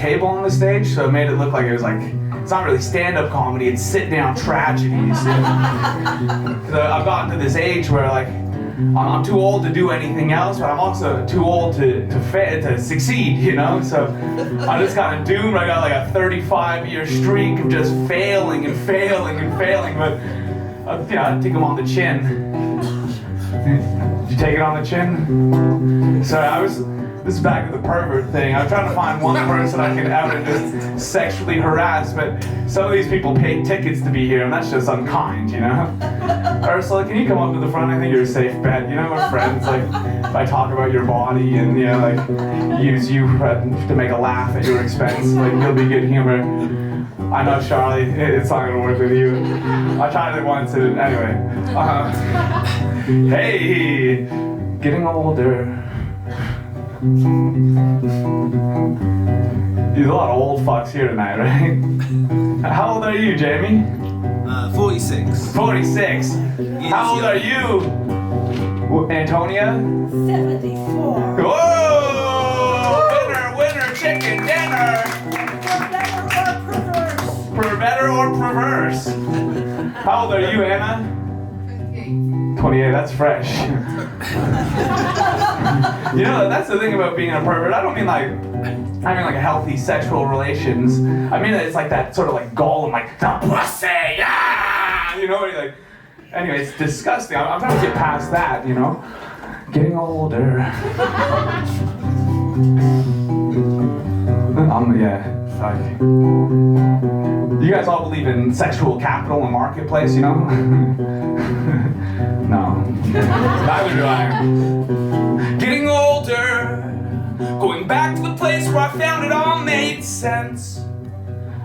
table on the stage, so it made it look like it was like, it's not really stand-up comedy, it's sit-down tragedies. I've gotten to this age where like, I'm too old to do anything else, but I'm also too old to succeed, you know? So I'm just kind of doomed. I got like a 35-year streak of just failing and failing and failing, but I'd take them on the chin. Did you take it on the chin? Sorry, this is back to the pervert thing. I was trying to find one person I could out and just sexually harass, but some of these people paid tickets to be here, and that's just unkind, you know? Ursula, can you come up to the front? I think you're a safe bet. You know, we're friends. Like, if I talk about your body and, you know, like, use you to make a laugh at your expense, like, you'll be good humor. I know, Charlie, it's not gonna work with you. I tried it once, and anyway. Hey, getting older. There's a lot of old fucks here tonight, right? How old are you, Jamie? 46. 46. How old are you, Antonia? 74. Whoa! Winner, chicken dinner. For better or perverse. How old are you, Anna? 28, that's fresh. You know, that's the thing about being a pervert. I mean like a healthy sexual relations. I mean it's like that sort of like Gollum, like, the pussy, yeah! You know, like, anyway, it's disgusting. I'm trying to get past that, you know? Getting older. Like, you guys all believe in sexual capital and marketplace, you know? No. Neither do I. Getting older, going back to the place where I found it all made sense.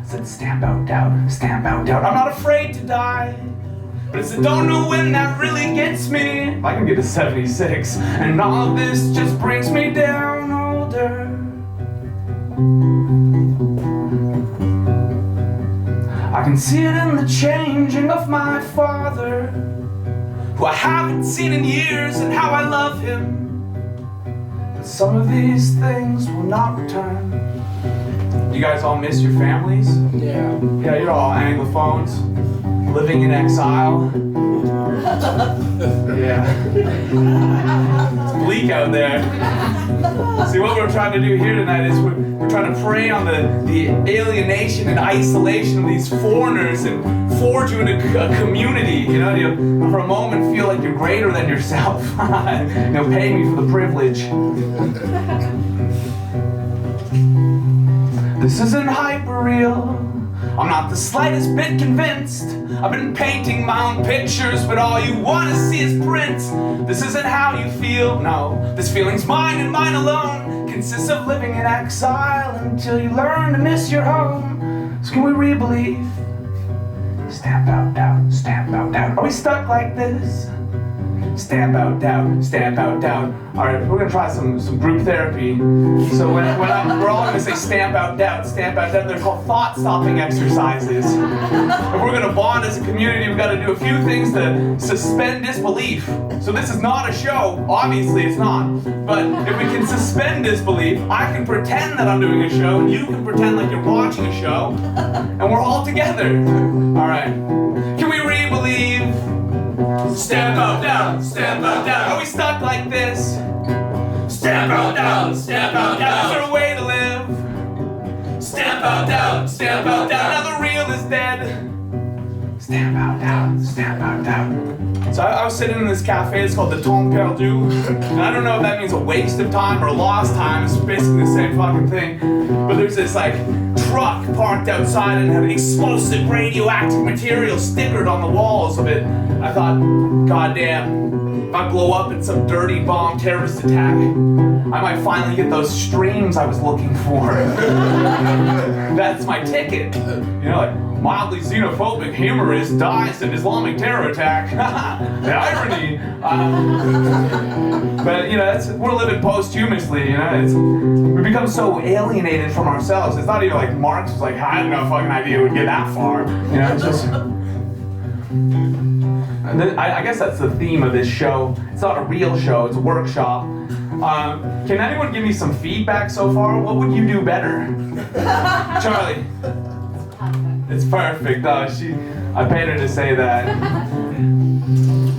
I said, stamp out doubt, stamp out doubt. I'm not afraid to die. But it's a don't know when that really gets me. I can get to 76, and all of this just brings me down older. I can see it in the changing of my father, who I haven't seen in years, and how I love him. But some of these things will not return. You guys all miss your families? Yeah. Yeah, you're all Anglophones, living in exile. Yeah. It's bleak out there. See, what we're trying to do here tonight is we're trying to prey on the alienation and isolation of these foreigners and forge you into a community. You know, you for a moment feel like you're greater than yourself. You know, pay me for the privilege. This isn't hyper-real. I'm not the slightest bit convinced. I've been painting my own pictures, but all you want to see is prints. This isn't how you feel, no. This feeling's mine and mine alone. Consists of living in exile until you learn to miss your home. So can we re-believe? Stamp out doubt, stamp out doubt. Are we stuck like this? Stamp out doubt, stamp out doubt. All right, we're gonna try some group therapy. So we're all gonna say stamp out doubt, stamp out doubt. They're called thought-stopping exercises. If we're gonna bond as a community, we've got to do a few things to suspend disbelief. So this is not a show. Obviously, it's not. But if we can suspend disbelief, I can pretend that I'm doing a show, and you can pretend like you're watching a show, and we're all together. All right. Can we re-believe? Stamp out down, stamp out down. Are we stuck like this? Stamp out down, stamp out down. Is there a way to live? Stamp out down, stamp out down. Now the real is dead. Stamp out down, stamp out down. So I was sitting in this cafe, it's called the Temps Perdu, and I don't know if that means a waste of time or lost time, it's basically the same fucking thing. But there's this like truck parked outside and had explosive radioactive material stickered on the walls of it. I thought, goddamn, if I blow up in some dirty bomb terrorist attack, I might finally get those streams I was looking for. That's my ticket. You know, like, mildly xenophobic humorist dies in Islamic terror attack. The irony. But you know, we're living posthumously. You know, we become so alienated from ourselves. It's not even like Marx was like, I had no fucking idea we'd get that far. You know, it's just. And then, I guess that's the theme of this show. It's not a real show, it's a workshop. Can anyone give me some feedback so far? What would you do better? Charlie? It's perfect. I paid her to say that.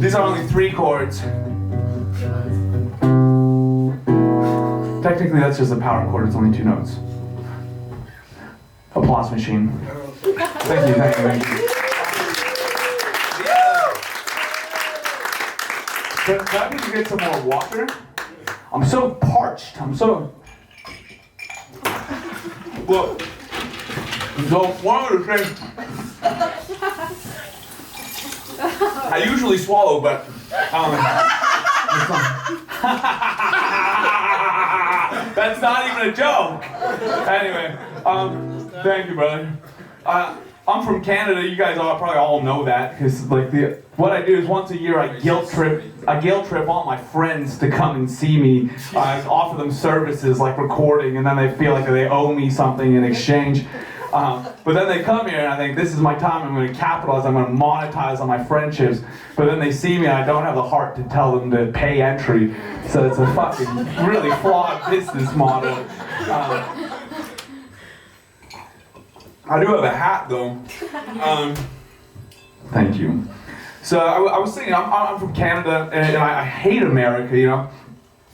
These are only 3 chords. Technically, that's just a power chord. It's only 2 notes. Applause machine. Thank you. Can I please get some more water? I'm so parched. Well, so one of the things I usually swallow, but that's not even a joke. Anyway, thank you, brother. I'm from Canada. You guys probably all know that, because what I do is once a year I guilt trip all my friends to come and see me. I offer them services like recording, and then they feel like they owe me something in exchange. But then they come here and I think, this is my time, I'm going to capitalize, I'm going to monetize on my friendships. But then they see me and I don't have the heart to tell them to pay entry. So it's a fucking really flawed business model. I do have a hat though. Thank you. So I was thinking, I'm from Canada and I hate America, you know,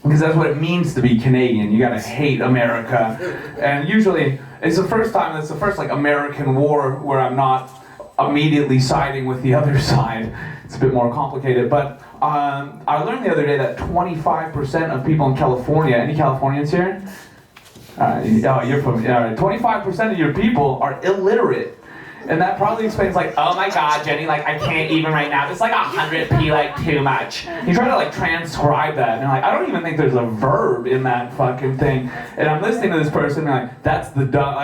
because that's what it means to be Canadian. You gotta hate America. And usually, it's the first like American war where I'm not immediately siding with the other side. It's a bit more complicated, but I learned the other day that 25% of people in California, any Californians here? You're from, 25% of your people are illiterate. And that probably explains oh my god, Jenny, I can't even right now. It's 100p, too much. You try to transcribe that, and you're I don't even think there's a verb in that fucking thing. And I'm listening to this person, and that's the dumb,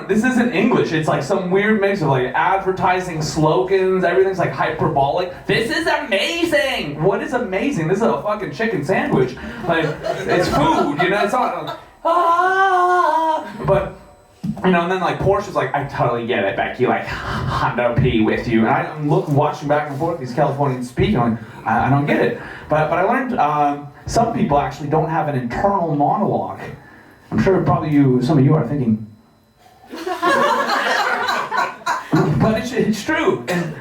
this isn't English. It's some weird mix of advertising slogans, everything's hyperbolic. This is amazing! What is amazing? This is a fucking chicken sandwich. It's food, it's not, but, and then Portia's I totally get it, Becky, Hondo P with you. And I'm watching back and forth these Californians speaking, I don't get it. But I learned some people actually don't have an internal monologue. I'm sure probably some of you are thinking. But it's true. And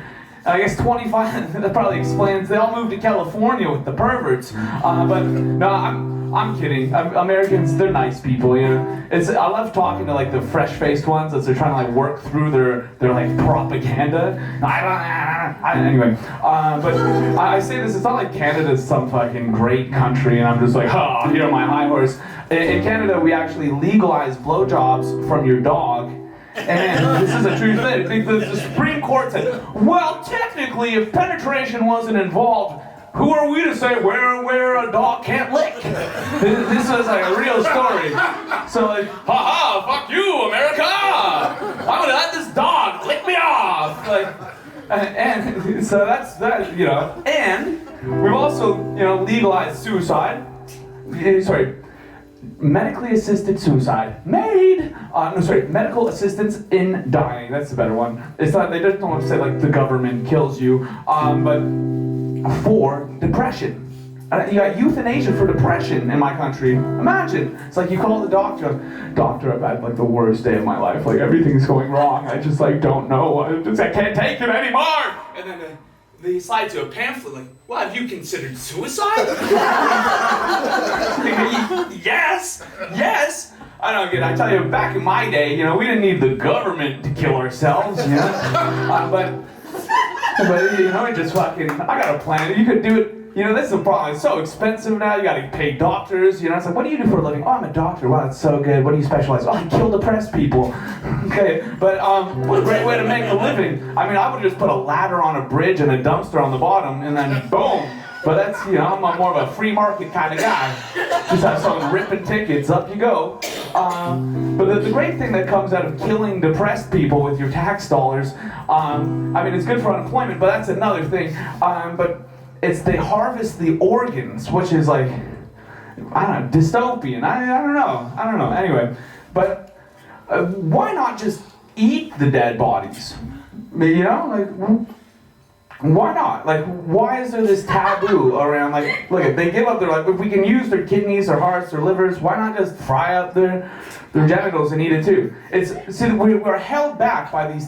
I guess 25, that probably explains, they all moved to California with the perverts. But no, I'm kidding. Americans, they're nice people, I love talking to the fresh-faced ones as they're trying to work through their propaganda. Anyway, but I say this, it's not like Canada's some fucking great country and I'm just here on my high horse. In Canada, we actually legalize blowjobs from your dog. And this is a true thing. The Supreme Court said, well, technically, if penetration wasn't involved, who are we to say where a dog can't lick? This was a real story. So haha, fuck you, America! I'm gonna let this dog lick me off! And so that's that, And we've also, legalized suicide. Sorry. Medically assisted suicide. Medical assistance in dying. That's a better one. It's not, they just don't want to say the government kills you, but for depression. You got euthanasia for depression in my country. Imagine. It's you call the doctor, I've had the worst day of my life. Everything's going wrong. I just don't know. I can't take it anymore. And then they slide to a pamphlet well, have you considered suicide? Yes. I don't get it. I tell you, back in my day, we didn't need the government to kill ourselves, but it just fucking, I got a plan. You could do it. This is a problem. It's so expensive now. You gotta pay doctors. It's what do you do for a living? Oh, I'm a doctor. Wow, that's so good. What do you specialize? Oh, I kill depressed people. Okay, but what a great way to make a living. I would just put a ladder on a bridge and a dumpster on the bottom, and then boom. But that's, I'm more of a free market kind of guy. Just have someone ripping tickets, up you go. But the great thing that comes out of killing depressed people with your tax dollars, it's good for unemployment, but that's another thing. But it's they harvest the organs, which is dystopian. I don't know. Anyway, but why not just eat the dead bodies? Why not? Like, why is there this taboo around, like, look, if they give up their, like, if we can use their kidneys, their hearts, their livers, why not just fry up their genitals and eat it too? See, we're held back by these